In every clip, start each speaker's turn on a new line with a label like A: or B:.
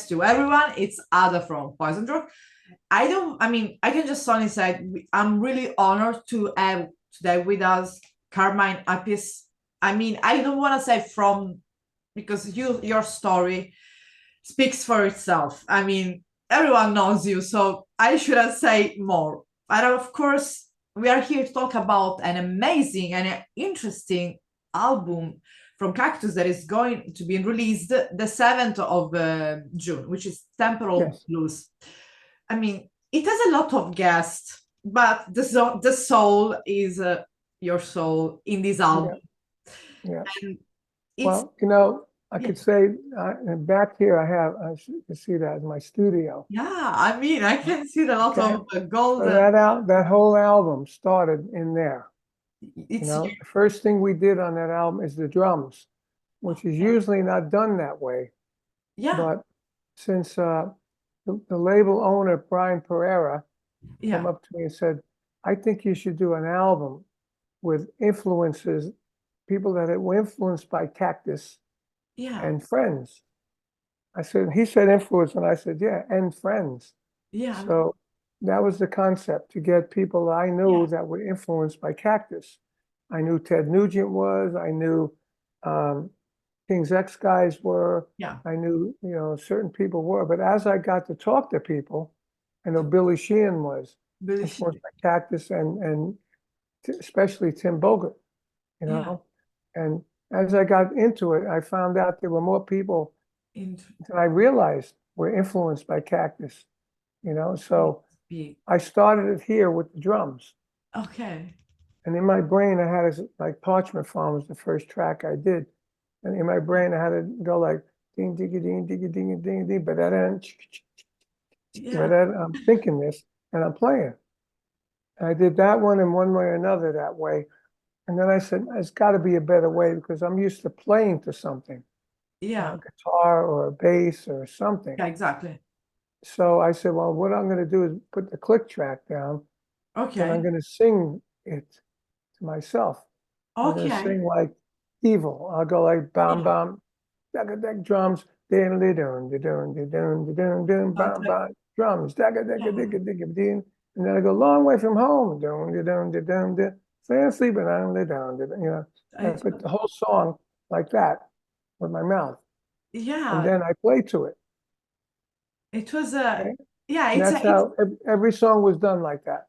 A: yes to everyone. It's Ada from Poison Drug. I can just only say I'm really honored to have today with us Carmine Appice. I don't want to say from, because your story speaks for itself. Everyone knows you, so I shouldn't say more. But of course, we are here to talk about an amazing and interesting album from Cactus that is going to be released the 7th of June, which is Temporal
B: Yes.
A: Blues. It has a lot of guests, but the soul is your soul in this album.
B: Yeah.
A: And it's,
B: Well, you know, I
A: yeah.
B: could say back here you can see that as my studio.
A: Yeah, I can see a lot
B: Okay.
A: of gold.
B: So that whole album started in there.
A: It's
B: The first thing we did on that album is the drums, which is usually not done that way.
A: yeah,
B: But since the label owner, Brian Pereira, came
A: yeah,
B: up to me and said, I think you should do an album with influences, people that were influenced by Cactus
A: yeah,
B: and Friends. He said influence, and I said, yeah, and Friends.
A: yeah,
B: So that was the concept, to get people I knew
A: yeah,
B: that were influenced by Cactus. I knew Ted Nugent was, I knew King's X guys were,
A: yeah.
B: I knew, certain people were. But as I got to talk to people, I know Billy Sheehan was
A: Really,
B: influenced by Cactus and especially Tim Bogert, you
A: yeah.
B: know. And as I got into it, I found out there were more people
A: And
B: than I realized were influenced by Cactus, So
A: big.
B: I started it here with the drums.
A: Okay.
B: And in my brain, I had like Parchment Farm was the first track I did. And in my brain, I had to go like ding, diggy, ding, diggy, ding, ding, ding, but
A: Yeah,
B: I'm thinking this and I'm playing. And I did that one in one way or another that way. And then I said, there's got to be a better way, because I'm used to playing to something,
A: yeah,
B: a guitar or a bass or something.
A: yeah, exactly.
B: So I said, well, what I'm going to do is put the click track down, and I'm
A: Okay.
B: going to sing it to myself. I'm going to
A: Okay.
B: sing like evil. I'll go like bam,
A: Yeah.
B: bam, deck drums, dun, dun, dun, dun, dun, dun, dun, dun, bam,
A: Okay.
B: bam, drums, dagga,
A: Yeah.
B: dagga, digga, digga, ding. And then I go long way from home, dun, dun, dun, dun, dun, dun, fancy, but I'm down, I
A: It,
B: put the whole song like that with my mouth, and
A: yeah.
B: then I play to it.
A: It was a
B: Okay?
A: yeah.
B: And that's how every song was done like that.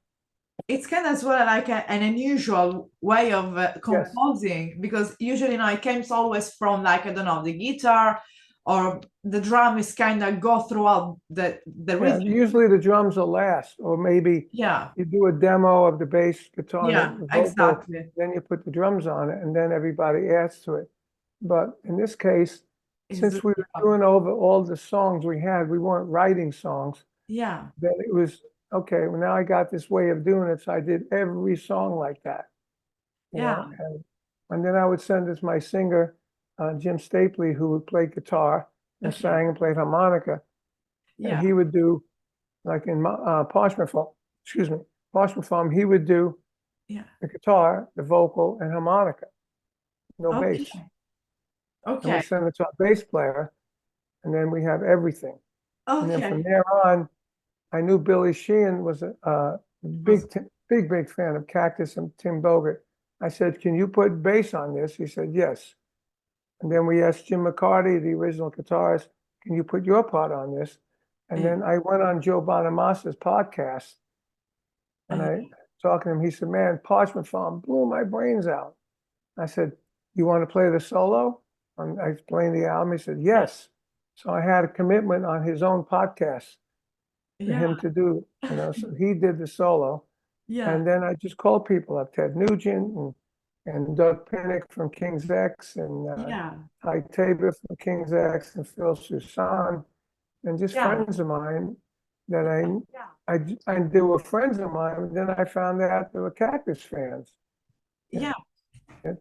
A: It's kind of as well like an unusual way of
B: Yes.
A: composing, because usually it comes always from, like, I don't know, the guitar or the drum is kind of go throughout the
B: Yeah,
A: rhythm.
B: usually the drums will last, or maybe
A: Yeah,
B: you do a demo of the bass guitar
A: yeah,
B: and the vocal,
A: exactly.
B: then you put the drums on it, and then everybody adds to it. But in this case,
A: Is
B: since we were doing over all the songs we had, we weren't writing songs,
A: yeah,
B: then it was, okay, well, now I got this way of doing it, so I did every song like that,
A: yeah,
B: and then I would send this my singer, Jim Stapley, who would play guitar and
A: okay,
B: sang and played harmonica, and
A: yeah,
B: he would do, like in Parchment Farm, excuse me, Parchment Farm, he would do
A: yeah.
B: the guitar, the vocal, and harmonica, no
A: Okay,
B: bass. And we
A: okay,
B: send it to our bass player, and then we have everything. And then from
A: okay.
B: there on, I knew Billy Sheehan was a
A: Was
B: big fan of Cactus and Tim Bogert. I said, can you put bass on this? He said, yes. And then we asked Jim McCarty, the original guitarist, can you put your part on this? And then I went on Joe Bonamassa's podcast, and I talking to him. He said, man, Parchment Farm blew my brains out. I said, you want to play the solo? And I explained the album. He said, yes. So I had a commitment on his own podcast for
A: yeah,
B: him to do, so he did the solo.
A: yeah,
B: And then I just called people up, Ted Nugent and Doug Pinnick from King's X, and
A: yeah,
B: Ty Tabor from King's X, and Phil Susan, and just
A: yeah,
B: friends of mine that
A: yeah,
B: they were friends of mine. And then I found out they were Cactus fans.
A: yeah,
B: And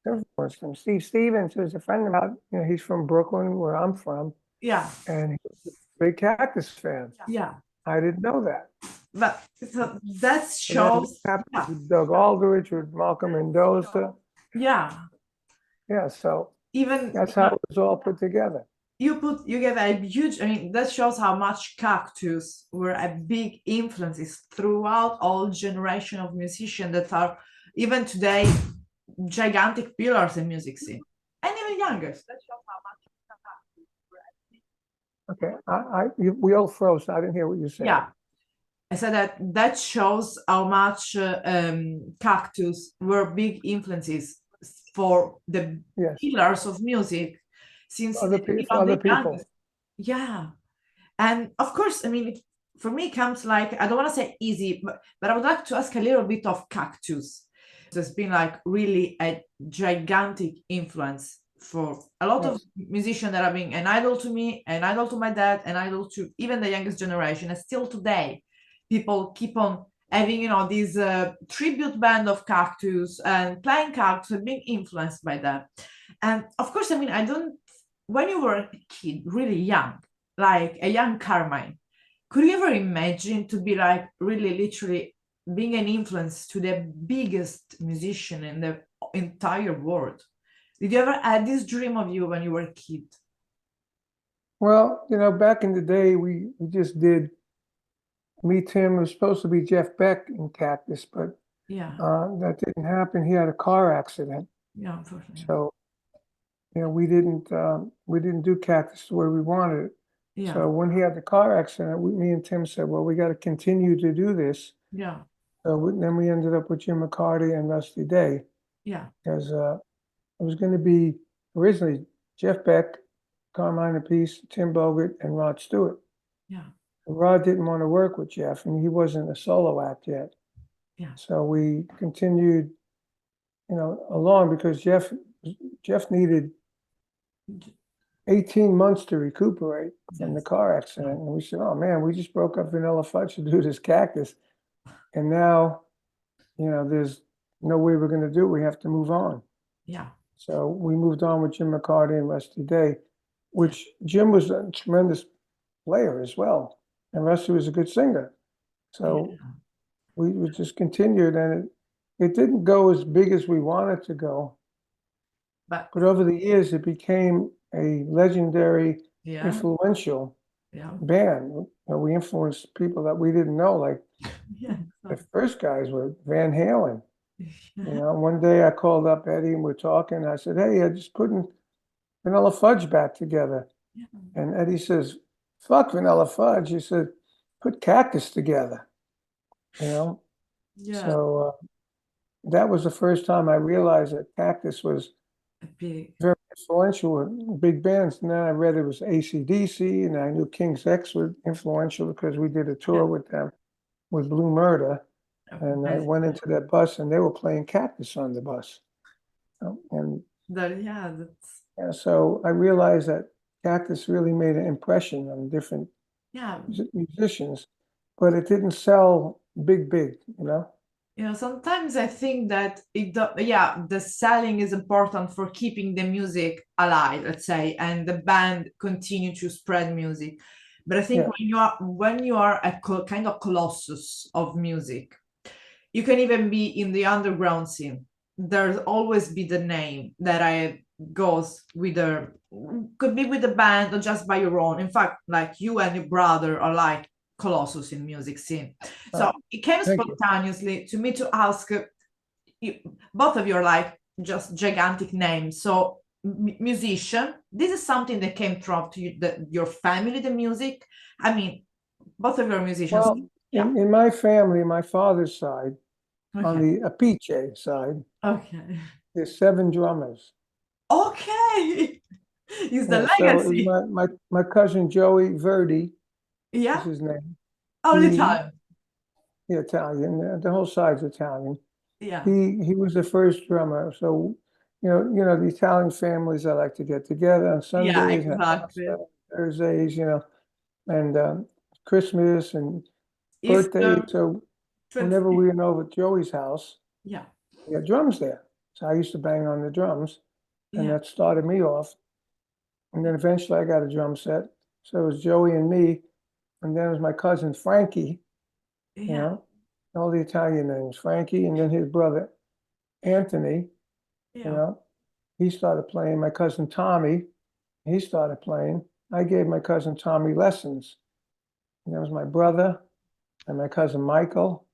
B: influenced them. Steve Stevens, who's a friend of mine, he's from Brooklyn, where I'm from,
A: yeah,
B: and he's a big Cactus fan.
A: yeah.
B: I didn't know that.
A: But so that
B: And then
A: shows.
B: happened
A: Yeah,
B: with Doug Aldrich, with Malcolm Mendoza.
A: yeah.
B: Yeah, so
A: Even
B: that's how it was all put together.
A: you gave a huge, I mean, that shows how much Cactus were a big influences throughout all generation of musicians that are even today gigantic pillars in music scene, and even younger. That shows how much Cactus were a big.
B: Okay, we all froze. I didn't hear what you said.
A: Yeah, I said that shows how much Cactus were big influences for the
B: Yes,
A: pillars of music since
B: for
A: even
B: other
A: the
B: people.
A: youngest. Yeah, and of course, I mean, for me, it comes like, I don't want to say easy, but I would like to ask a little bit of Cactus. There's been like really a gigantic influence for a lot of
B: Yes.
A: musicians that have been an idol to me, an idol to my dad, an idol to even the youngest generation. And still today, people keep on having, these tribute band of Cactus and playing Cactus and being influenced by them. And of course, I mean, I don't, when you were a kid, really young, like a young Carmine, could you ever imagine to be like really literally being an influence to the biggest musician in the entire world? Did you ever had this dream of you when you were a kid?
B: Well, back in the day, we just did me, Tim. It was supposed to be Jeff Beck in Cactus, but
A: Yeah,
B: that didn't happen. He had a car accident,
A: yeah, unfortunately.
B: so we didn't do Cactus the way we wanted it.
A: Yeah,
B: So when he had the car accident, me and Tim said, "Well, we got to continue to do this."
A: yeah,
B: So then we ended up with Jim McCarty and Rusty Day,
A: yeah,
B: because it was going to be originally Jeff Beck, Carmine Appice, Tim Bogert, and Rod Stewart.
A: yeah,
B: Rod didn't want to work with Jeff, and he wasn't a solo act yet.
A: yeah,
B: So we continued, along, because Jeff needed 18 months to recuperate from the
A: yes,
B: car accident. And we said, "Oh man, we just broke up Vanilla Fudge to do this Cactus. And now, there's no way we're going to do it. We have to move on."
A: yeah,
B: So we moved on with Jim McCarty and Rusty Day, which Jim was a tremendous player as well. And Rusty was a good singer. So
A: yeah.
B: we just continued, and it didn't go as big as we wanted to go.
A: But
B: But over the years, it became a legendary,
A: yeah,
B: influential
A: yeah,
B: band. We influenced people that we didn't know. Like
A: yeah,
B: the first guys were Van Halen.
A: yeah,
B: One day I called up Eddie and we're talking. I said, "Hey, I just putting Vanilla Fudge back together."
A: yeah,
B: And Eddie says, "Fuck Vanilla Fudge." He said, "Put Cactus together." You know.
A: yeah,
B: So that was the first time I realized that Cactus was
A: a big,
B: very influential with big bands. And then I read it was AC/DC, and I knew King's X was influential because we did a
A: yeah,
B: tour with them with Blue Murder. And I went into that bus and they were playing Cactus on the bus. And
A: yeah, that's,
B: so I realized that Cactus really made an impression on different
A: yeah.
B: musicians, but it didn't sell big.
A: Sometimes I think that yeah, the selling is important for keeping the music alive, let's say, and the band continue to spread music. But I think
B: Yeah.
A: when you are a kind of colossus of music, you can even be in the underground scene. There's always be the name that I goes with the could be with the band or just by your own. In fact, like you and your brother are like colossus in music scene. So it came
B: Thank you.
A: spontaneously to me to ask you, both of you are like just gigantic names. So musician, this is something that came from to you, your family, the music. I mean, both of you are musicians.
B: Well,
A: Yeah.
B: in my family, my father's side, on
A: Okay.
B: the Appice side,
A: Okay.
B: there's 7 drummers.
A: Okay. It's the
B: Yeah, so it was
A: legacy.
B: my cousin Joey Verdi is
A: Yeah.
B: his name.
A: Only
B: He
A: time.
B: Italian. The whole side's Italian.
A: Yeah.
B: He was the first drummer. So the Italian families that like to get together on
A: Yeah,
B: Sundays, have
A: exactly.
B: pasta, Thursdays, and Christmas and birthdays.
A: Easter,
B: So whenever
A: 25th.
B: we went over to Joey's house,
A: Yeah.
B: he had drums there. So I used to bang on the drums, and
A: Yeah.
B: that started me off. And then eventually I got a drum set. So it was Joey and me, and then it was my cousin Frankie, you
A: Yeah.
B: know, all the Italian names, Frankie, and then his brother Anthony, you
A: Yeah.
B: know, he started playing. My cousin Tommy, He started playing. I gave my cousin Tommy lessons. And that was my brother and my cousin Michael.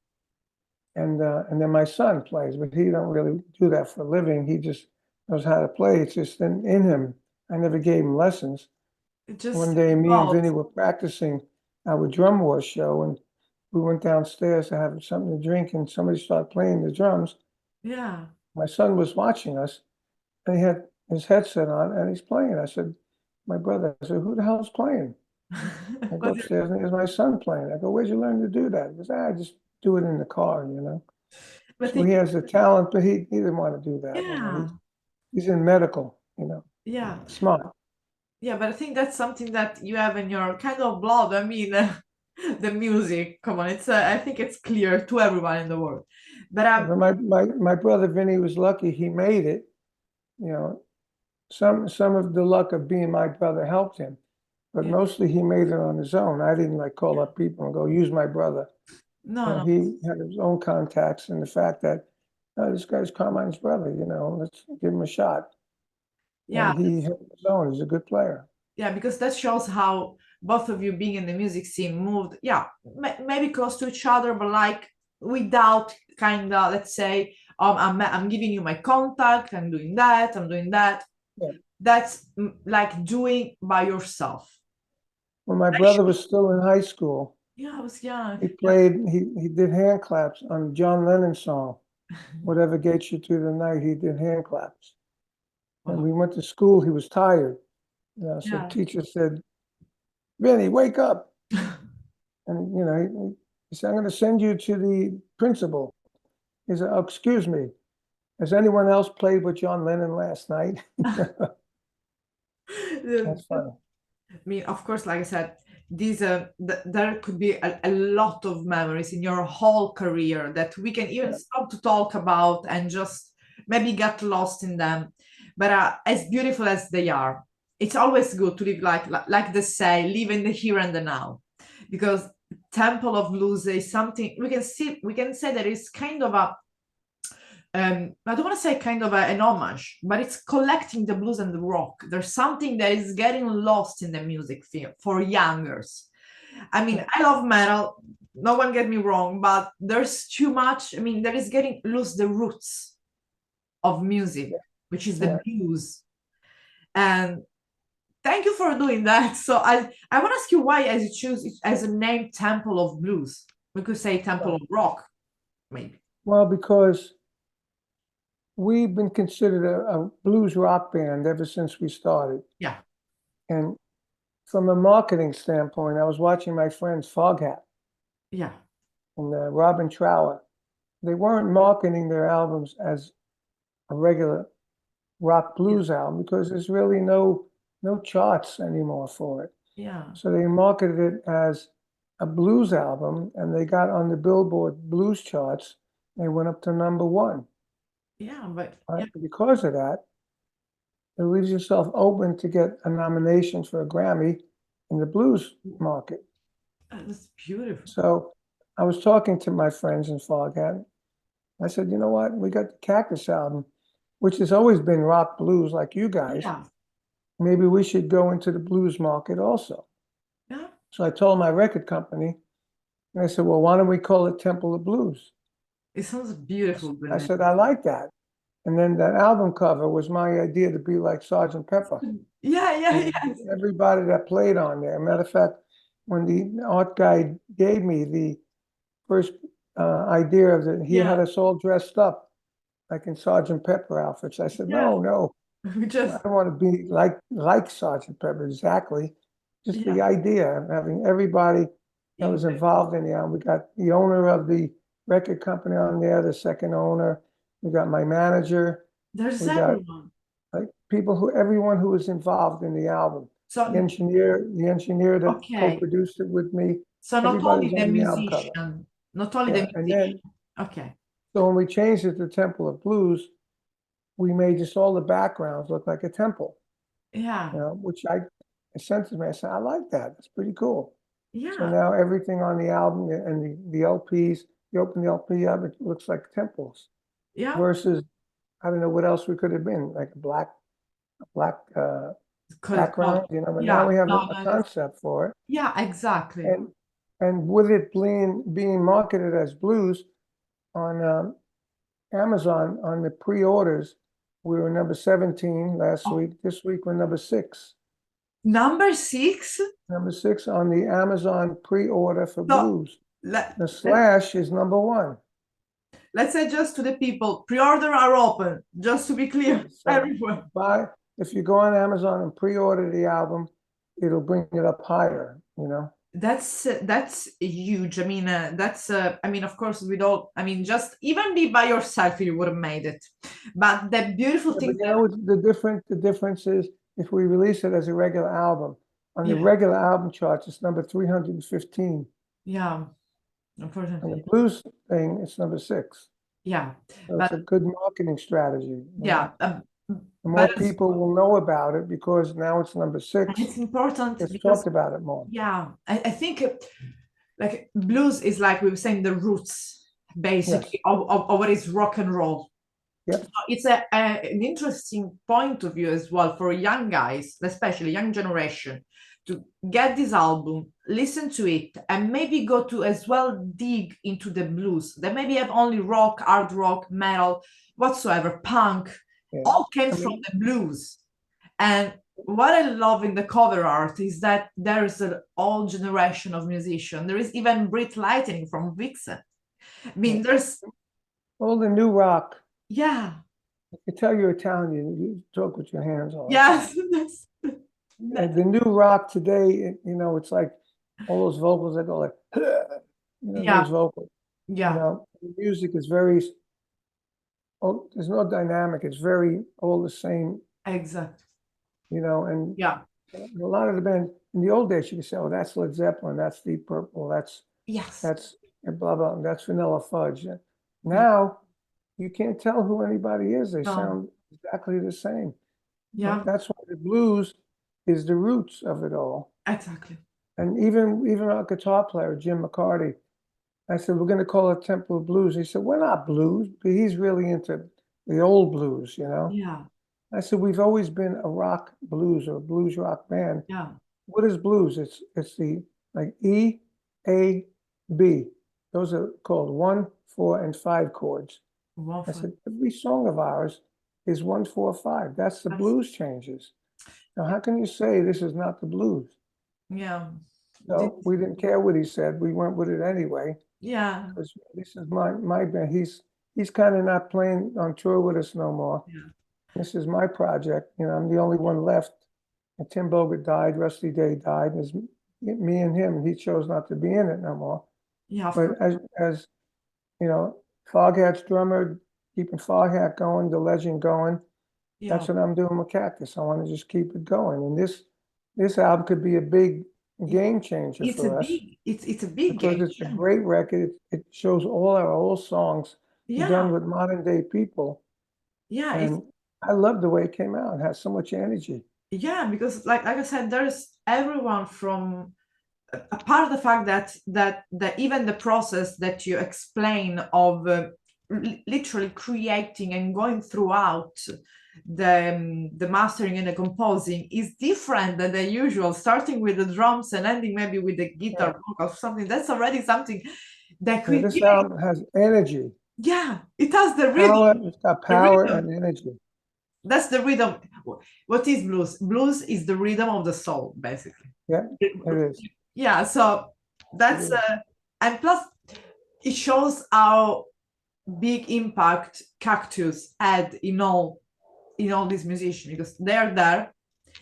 B: And then my son plays, but he don't really do that for a living. He just knows how to play. It's just in him. I never gave him lessons.
A: It just
B: One day, me and
A: evolves.
B: Vinny were practicing our drum war show, and we went downstairs to have something to drink, and somebody started playing the drums.
A: Yeah.
B: My son was watching us, and he had his headset on, and he's playing. I said, my brother, I said, who the hell's playing? I go
A: But
B: upstairs, and there's my son playing. I go, where'd you learn to do that? He goes, I just do it in the car, you know.
A: but
B: So he has the talent, but he didn't want to do that, you know.
A: yeah,
B: He's in medical, you know,
A: yeah,
B: smart.
A: yeah. But I think that's something that you have in your kind of blood. I mean, the music. Come on, it's. I think it's clear to everyone in the world. But
B: But my brother Vinny was lucky he made it, you know. Some of the luck of being my brother helped him, but
A: yeah.
B: mostly he made it on his own. I didn't like call up people and go, use my brother. You
A: No,
B: know,
A: no.
B: he had his own contacts and the fact that this guy's Carmine's brother, you know, let's give him a shot.
A: Yeah,
B: And he held his own. He's a good player.
A: yeah. Because that shows how both of you being in the music scene moved. Yeah, maybe close to each other, but like without kind of, let's say, I'm giving you my contact. I'm doing that. I'm doing that.
B: Yeah.
A: That's like doing by yourself.
B: When my brother was still in high school,
A: Yeah, I was young.
B: he played, he did hand claps on John Lennon's song, Whatever Gets You Through the Night, he did hand claps. And
A: Wow.
B: we went to school, he was tired. You know, so
A: Yeah.
B: teacher said, Vinny, wake up. And, you know, he said, I'm going to send you to the principal. He said, oh, excuse me, has anyone else played with John Lennon last night? That's funny.
A: I mean, of course, like I said, these there could be a lot of memories in your whole career that we can even
B: Yeah.
A: stop to talk about and just maybe get lost in them. But as beautiful as they are, it's always good to live like they say, live in the here and the now, because Temple of Blues is something we can say that it's kind of a I don't want to say kind of an homage, but it's collecting the blues and the rock. There's something that is getting lost in the music field for youngers. I mean,
B: Yeah.
A: I love metal. No one get me wrong, but there's too much. I mean, there is getting lose the roots of music, which is the
B: Yeah.
A: blues. And thank you for doing that. So I want to ask you why, as you choose it as a name, Temple of Blues. We could say Temple of Rock, maybe.
B: Well, because we've been considered a blues rock band ever since we started.
A: Yeah,
B: And from a marketing standpoint, I was watching my friends Foghat
A: yeah,
B: and Robin Trower. They weren't marketing their albums as a regular rock blues album because there's really no charts anymore for it.
A: yeah.
B: So they marketed it as a blues album, and they got on the Billboard blues charts. They went up to #1.
A: Yeah, but yeah,
B: Because of that, it leaves yourself open to get a nomination for a Grammy in the blues market.
A: that's beautiful.
B: So I was talking to my friends in Foghat. I said, you know what? We got the Cactus album, which has always been rock blues like you guys.
A: Yeah,
B: Maybe we should go into the blues market also.
A: yeah.
B: So I told my record company, and they said, well, why don't we call it Temple of Blues?
A: It sounds beautiful,
B: I
A: Bennett.
B: said, I like that. And then that album cover was my idea to be like Sergeant Pepper.
A: Yeah, yeah,
B: And
A: yes.
B: everybody that played on there. Matter of fact, when the art guy gave me the first idea of it, he
A: Yeah,
B: had us all dressed up like in Sergeant Pepper outfits. I said,
A: yeah.
B: no,
A: We
B: I
A: just,
B: don't want to be like Sergeant Pepper exactly. Just the
A: yeah,
B: idea of having everybody that was
A: in
B: involved in the album. We got the owner of the record company on there, the second owner. We got my manager.
A: there's
B: We got
A: everyone.
B: like everyone who was involved in the album.
A: So,
B: The engineer that
A: okay.
B: co-produced it with me.
A: So not only
B: Everybody's
A: the
B: on the album cover.
A: musician, not only the
B: Yeah, and
A: musician.
B: then
A: Okay.
B: so when we changed it to Temple of Blues, we made just all the backgrounds look like a temple.
A: Yeah,
B: Which I sent to me. I said, I like that. That's pretty cool. So
A: yeah,
B: now everything on the album and the LPs, you open the LP up, it looks like temples.
A: yeah,
B: Versus, I don't know what else we could have been, like a black background, you know, but now
A: Yeah,
B: we have
A: no,
B: a
A: no,
B: concept for it.
A: yeah, exactly.
B: And with it being marketed as blues on Amazon on the pre-orders, we were number 17 last
A: Oh,
B: week. This week we're number 6.
A: number 6.
B: Number 6 on the Amazon pre-order for
A: So
B: blues.
A: let,
B: The
A: let,
B: Slash is number 1.
A: let's say just to the people, pre-order are open, just to be clear,
B: So
A: everywhere.
B: if you go on Amazon and pre-order the album, it'll bring it up higher, you know.
A: That's huge. I mean, I mean, of course, with all, I mean, just even be by yourself, you would have made it. But the beautiful
B: Yeah,
A: thing
B: but you
A: that,
B: know, the difference is if we release it as a regular album, on the
A: yeah,
B: regular album charts, it's number 315.
A: yeah,
B: On the
A: unfortunately,
B: blues thing, it's number 6.
A: yeah,
B: So it's
A: but
B: a good marketing strategy, you
A: yeah,
B: know. The more
A: but it's,
B: people will know about it because now it's number
A: and
B: 6.
A: it's important
B: It's
A: because,
B: talked about it more.
A: yeah, I think like blues is like we were saying the roots
B: Yes.
A: basically of what is rock and roll.
B: Yep.
A: It's an interesting point of view as well for young guys, especially young generation, to get this album, listen to it, and maybe go to as well dig into the blues. They maybe have only rock, hard rock, metal, whatsoever, punk,
B: Yeah.
A: all came
B: I
A: from
B: mean,
A: the blues. And what I love in the cover art is that there is an all generation of musicians. There is even Brit Lightning from Vixen. I
B: yeah.
A: mean, there's,
B: All the new rock,
A: yeah,
B: I can tell you're Italian, you talk with your hands all the time.
A: yes, that's,
B: And the new rock today, you know, it's like all those vocals that go like, you know, those
A: yeah,
B: vocals, you
A: yeah,
B: know, the music is very, oh, there's no dynamic. It's very all the same,
A: exactly.
B: you know, and
A: Yeah,
B: a lot of the band in the old days, you could say, oh, that's Led Zeppelin, that's Deep Purple,
A: yes,
B: that's blah, blah, that's Vanilla Fudge.
A: yeah,
B: Now you can't tell who anybody is. They
A: no,
B: sound exactly the same. But
A: yeah,
B: that's why the blues is the roots of it all.
A: exactly.
B: And even our guitar player, Jim McCarty, I said, we're going to call it Temple of Blues. He said, we're not blues, but he's really into the old blues, you know?
A: Yeah,
B: I said, we've always been a rock blues or a blues rock band.
A: yeah,
B: What is blues? It's the like E, A, B. Those are called 1, 4, and 5 chords. I
A: wonderful.
B: said, every song of ours is 1, 4, 5. That's the
A: That's,
B: blues changes. Now, how can you say this is not the blues?
A: yeah,
B: So we didn't care what he said. We went with it anyway.
A: yeah,
B: Because this is my band. He's kind of not playing on tour with us no more.
A: yeah,
B: This is my project. You know, I'm the only one left. And Tim Bogert died, Rusty Day died. There's me and him, and he chose not to be in it no more.
A: yeah, of
B: But
A: course.
B: as you know, Foghat's drummer, keeping Foghat going, the legend going.
A: Yeah,
B: That's what I'm doing with Cactus. I want to just keep it going. And this album could be a big game changer
A: it's a
B: for us
A: big, it's a big
B: because
A: game.
B: it's a great record. It shows all our old songs
A: Yeah,
B: done with modern day people.
A: yeah, it's
B: And I love the way it came out. It has so much energy.
A: yeah, because like I said, there's everyone from apart of the fact that even the process that you explain of literally creating and going throughout the mastering and the composing is different than the usual, starting with the drums and ending maybe with the
B: Yeah.
A: guitar or something. That's already something that
B: Yeah,
A: could
B: this
A: even,
B: album has energy,
A: yeah, it has the rhythm,
B: power. It's got
A: the
B: power
A: rhythm.
B: and energy.
A: That's the rhythm. What is blues? Blues is the rhythm of the soul, basically.
B: Yeah, it is.
A: Yeah, so
B: It
A: that's
B: is.
A: and plus it shows how big impact Cactus had in all these musicians because they're there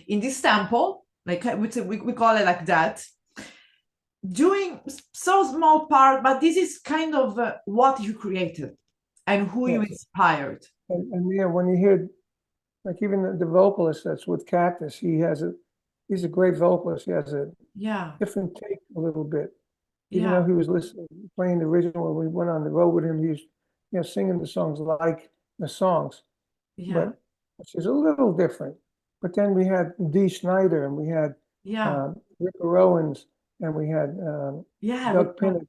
A: in this temple, like we call it like that, doing so small part, but this is kind of what you created and who you
B: Yes.
A: inspired.
B: And yeah, when you hear like even the vocalist that's with Cactus, he's a great vocalist. He has a
A: Yeah,
B: different take a little bit. Even
A: yeah,
B: though he was listening, playing the original when we went on the road with him, he was, you know, singing the songs like the songs,
A: yeah,
B: but which is a little different. But then we had Dee Snider and we had
A: yeah,
B: Rick Owens and we had
A: yeah,
B: Doug Pinnick.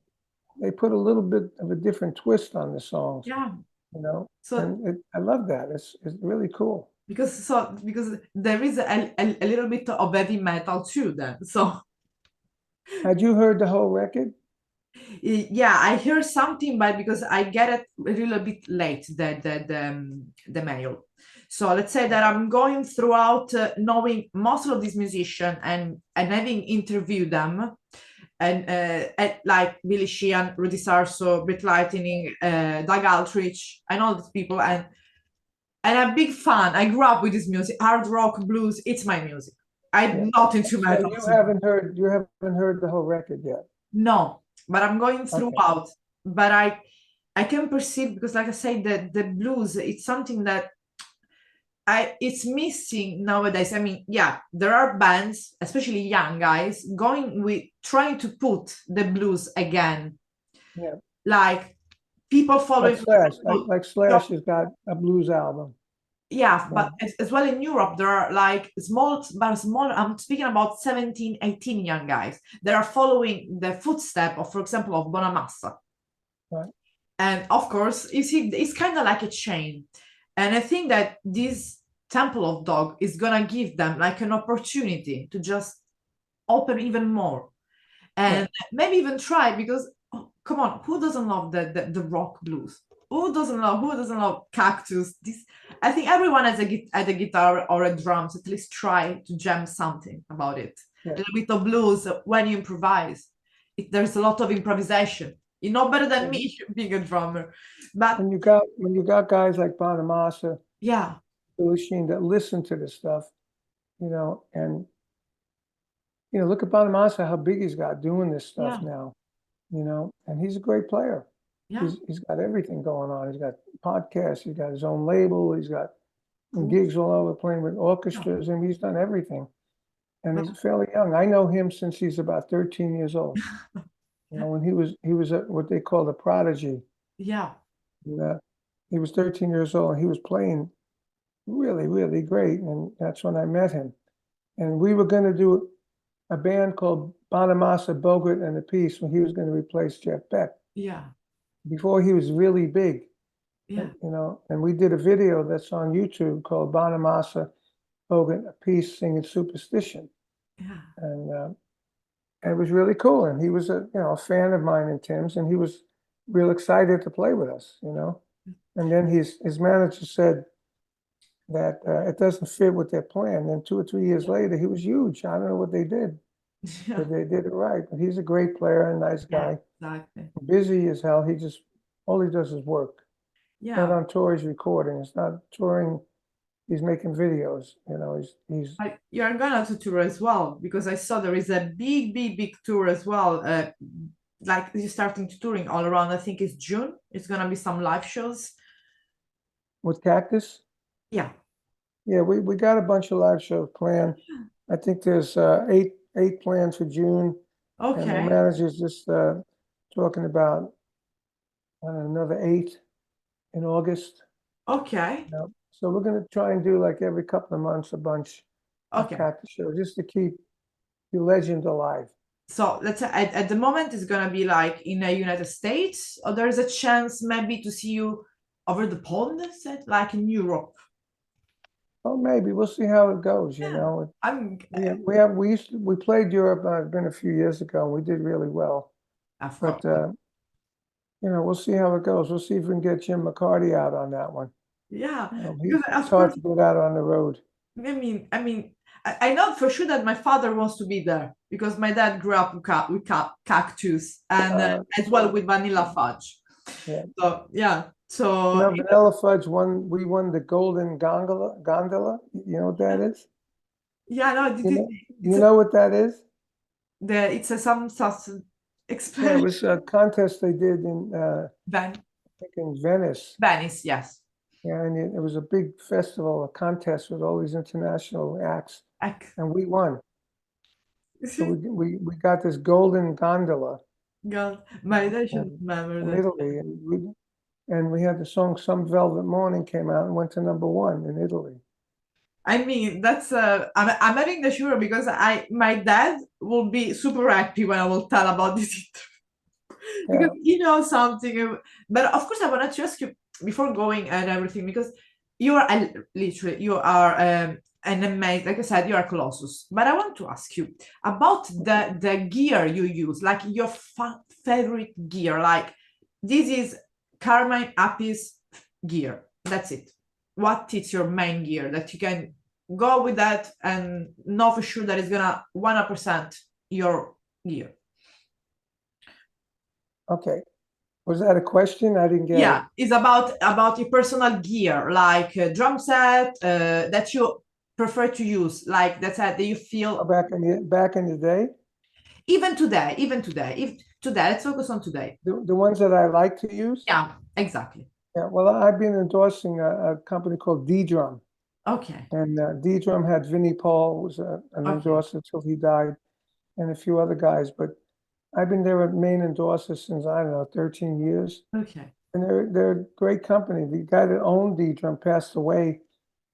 B: They put a little bit of a different twist on the songs,
A: yeah.
B: you know,
A: So
B: and I love that. It's really cool.
A: because there is a little bit of heavy metal too then. So
B: Had you heard the whole record?
A: yeah, I hear something, but because I get it a little bit late, the mail. So let's say that I'm going throughout knowing most of these musicians and having interviewed them, and like Billy Sheehan, Rudy Sarso, Britt Lightning, Doug Aldrich, and all these people, and I'm a big fan. I grew up with this music, hard rock, blues. It's my music.
B: Yeah.
A: I'm not into
B: So
A: metal.
B: you haven't heard the whole record yet.
A: No, but I'm going
B: Okay.
A: throughout. But I can perceive, because like I say, the blues, it's something that it's missing nowadays. I mean, yeah, there are bands, especially young guys, going with trying to put the blues again.
B: Yeah.
A: Like people following,
B: Like Slash, like Slash
A: no,
B: has got a blues album.
A: yeah, but as well in Europe, there are like small, I'm speaking about 17, 18 young guys that are following the footstep of, for example, of Bonamassa.
B: Right.
A: And of course, you see, it's kind of like a chain. And I think that this Temple of Dog is gonna give them like an opportunity to just open even more and maybe even try, because come on, who doesn't love the rock blues? Who doesn't love Cactus? This, I think everyone has a guitar or a drums, at least try to jam something about it.
B: Yeah.
A: A little bit of blues when you improvise. There's a lot of improvisation. You're not better than me being a drummer. But
B: when you got guys like Bonamassa,
A: yeah,
B: Billy Sheehan that listen to this stuff, and look at Bonamassa, how big he's got doing this stuff now, and he's a great player.
A: yeah.
B: He's got everything going on. He's got podcasts, he's got his own label, he's got
A: Cool.
B: gigs all over playing with orchestras, and he's done everything. And he's fairly young. I know him since he's about 13 years old. When he was what they call a prodigy.
A: Yeah.
B: And, he was 13 years old, and he was playing really, really great. And that's when I met him. And we were going to do a band called Bonamassa, Bogart, and Appice when he was going to replace Jeff Beck.
A: Yeah.
B: Before he was really big.
A: Yeah.
B: And we did a video that's on YouTube called Bonamassa, Bogart, Appice singing Superstition.
A: Yeah.
B: And it was really cool. And he was a fan of mine and Tim's, and he was real excited to play with us, And then his manager said that it doesn't fit with their plan. Then 2 or 3 years later, he was huge. I don't know what they did, but they did it right. But he's a great player and nice guy.
A: Exactly.
B: Busy as hell. All he does is work.
A: Yeah.
B: Not on tour, he's recording. It's not touring. He's making videos. He's.
A: You're gonna to tour as well, because I saw there is a big tour as well. Like you're starting to touring all around. I think it's June. It's gonna be some live shows.
B: With Cactus?
A: Yeah.
B: Yeah, we got a bunch of live shows planned. I think there's eight planned for June.
A: Okay.
B: And the manager's just talking about another 8 in August.
A: Okay.
B: So we're going to try and do like every couple of months a bunch of Cactus shows, just to keep the legend alive.
A: So let's say at the moment it's gonna be like in the United States, or there's a chance maybe to see you over the pond, like in Europe.
B: Oh, maybe we'll see how it goes. We played Europe. It's been a few years ago, and we did really well. But we'll see how it goes. We'll see if we can get Jim McCarty out on that one.
A: Yeah,
B: it's hard to get out on the road.
A: I mean, I know for sure that my father wants to be there, because my dad grew up with Cactus and as well with Vanilla Fudge.
B: Yeah.
A: So yeah. So
B: Vanilla Fudge we won the Golden Gondola. You know what that is?
A: Yeah, no.
B: You know what that is?
A: It's some
B: Yeah, it was a contest they did in Venice.
A: Venice, yes.
B: Yeah, and it was a big festival, a contest with all these international acts, and we won. So we got this Golden Gondola.
A: God, I should remember
B: in
A: that.
B: Italy, and we had the song "Some Velvet Morning" came out and went to #1 in Italy.
A: I mean, that's I'm having the sure, because my dad will be super happy when I will tell about this interview. Because he knows something. But of course, I wanted to ask you before going and everything, because you are literally, you are an amazing, like I said, you are Colossus. But I want to ask you about the gear you use, like your favorite gear. Like this is Carmine Appice gear. That's it. What is your main gear that you can go with that and know for sure that it's gonna 100% your gear?
B: Okay. Was that a question? I didn't get it.
A: Yeah, it's about your personal gear, like a drum set that you prefer to use, like that you feel
B: Back in the day,
A: even today, if today, let's focus on today.
B: the ones that I like to use.
A: Yeah, exactly.
B: Yeah. Well, I've been endorsing a company called D-Drum,
A: Okay,
B: and D-Drum had Vinnie Paul was an
A: okay,
B: endorser till he died, and a few other guys. But I've been their main endorser since, I don't know, 13 years.
A: okay.
B: And they're a great company. The guy that owned D-Drum passed away.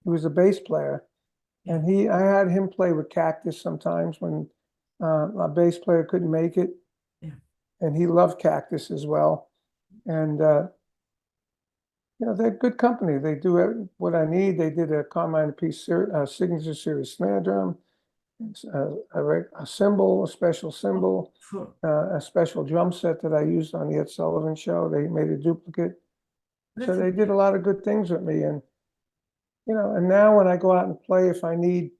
B: He was a bass player.
A: Yeah.
B: And I had him play with Cactus sometimes when a bass player couldn't make it.
A: Yeah.
B: And he loved Cactus as well. And they're good company. They do what I need. They did a Carmine Appice signature series snare drum, a cymbal, a special cymbal, a special drum set that I used on the Ed Sullivan Show. They made a duplicate. So they did a lot of good things with me. And and now when I go out and play, if I need,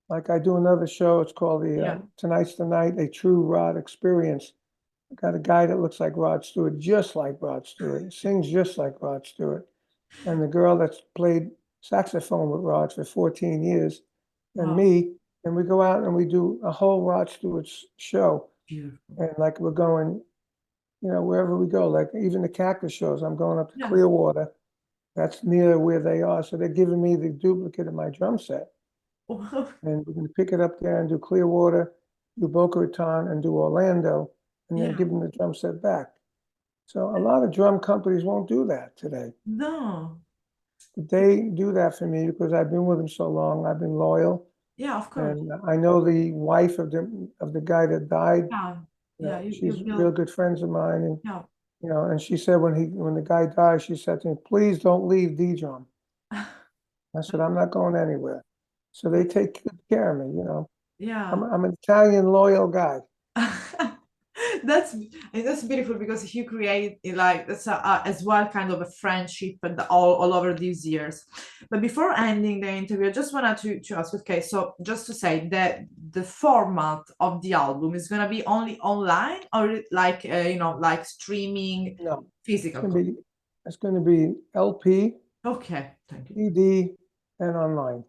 B: like I do another show, it's called Tonight's the Night, a true Rod experience. I got a guy that looks like Rod Stewart, just like Rod Stewart, sings just like Rod Stewart. And the girl that's played saxophone with Rod for 14 years, and me, and we go out and we do a whole Rod Stewart show.
A: Beautiful.
B: And like we're going, wherever we go, like even the Cactus shows, I'm going up to Clearwater. That's near where they are. So they're giving me the duplicate of my drum set. And we're going to pick it up there and do Clearwater, do Boca Raton, and do Orlando, and then give them the drum set back. So a lot of drum companies won't do that today.
A: No.
B: They do that for me because I've been with them so long. I've been loyal.
A: Yeah, of course.
B: And I know the wife of the guy that died.
A: Yeah.
B: She's real good friends of mine. And and she said when the guy died, she said to me, "Please don't leave D-Drum." I said, "I'm not going anywhere." So they take good care of me,
A: Yeah.
B: I'm an Italian loyal guy.
A: That's beautiful because you create like that's as well kind of a friendship and all over these years. But before ending the interview, I just wanted to ask, okay, so just to say that the format of the album is gonna be only online or like like streaming?
B: No,
A: physical?
B: It's gonna be LP,
A: Okay, thank you.
B: CD, and online.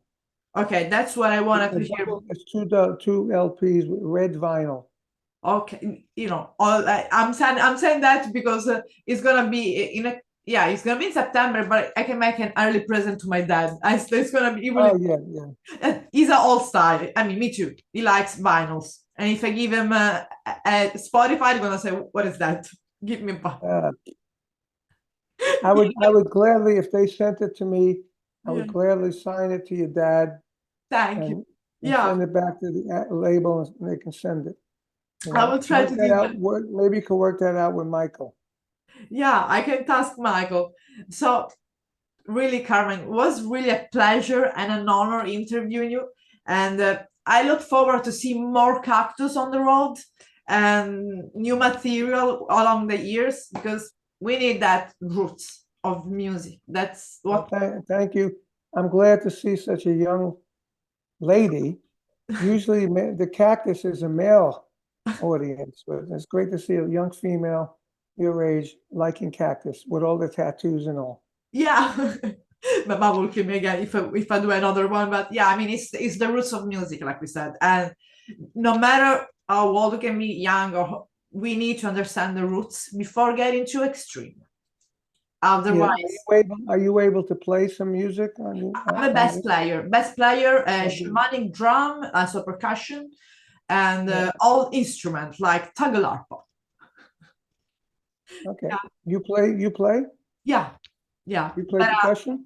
A: Okay, that's what I wanted to hear.
B: It's two LPs with red vinyl.
A: Okay, I'm saying that because it's gonna be it's gonna be in September, but I can make an early present to my dad. It's gonna be.
B: Oh yeah.
A: He's an old style. I mean, me too. He likes vinyls, and if I give him a Spotify, I'm gonna say, "What is that? Give me a."
B: I would gladly, if they sent it to me, I would gladly sign it to your dad.
A: Thank you.
B: And send it back to the label, and they can send it.
A: I will try to do that.
B: Maybe you can work that out with Michael.
A: Yeah, I can task Michael. So really, Carmen, it was really a pleasure and an honor interviewing you. And I look forward to see more Cactus on the road and new material along the years because we need that roots of music. That's what.
B: Thank you. I'm glad to see such a young lady. Usually the Cactus is a male audience, but it's great to see a young female your age liking Cactus with all the tattoos and all.
A: Yeah. But Bob will kill me again if I do another one. But yeah, I mean it's the roots of music, like we said. And no matter how old we can be, young, or we need to understand the roots before getting too extreme. Otherwise,
B: are you able to play some music?
A: I'm a bass player, shamanic drum, so percussion, and all instruments like tagalapa.
B: Okay, you play?
A: Yeah.
B: You play percussion?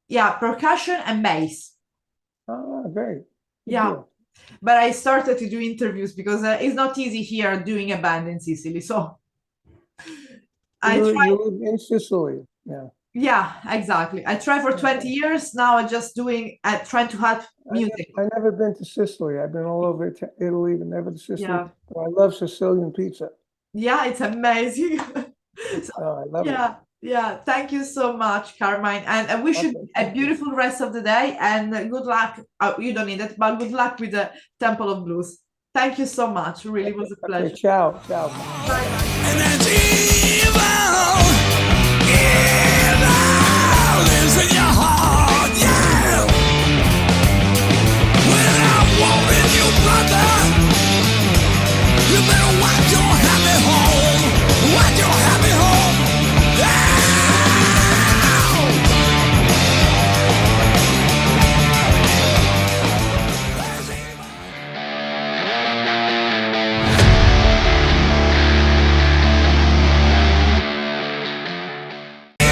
A: Yeah, percussion and bass.
B: Oh, great.
A: Yeah. But I started to do interviews because it's not easy here doing a band in Sicily. So
B: you live in Sicily, yeah.
A: Yeah, exactly. I tried for 20 years. Now I'm just doing, trying to help music.
B: I never been to Sicily. I've been all over Italy, but never to Sicily.
A: Yeah.
B: But I love Sicilian pizza.
A: Yeah, it's amazing. So,
B: I love it.
A: yeah, yeah. Thank you so much, Carmine. And I wish you
B: Okay,
A: a
B: thank you.
A: beautiful rest of the day and good luck. You don't need it, but good luck with the Temple of Blues. Thank you so much. Really was a
B: Okay,
A: pleasure.
B: ciao, ciao.
A: Bye.
C: And that's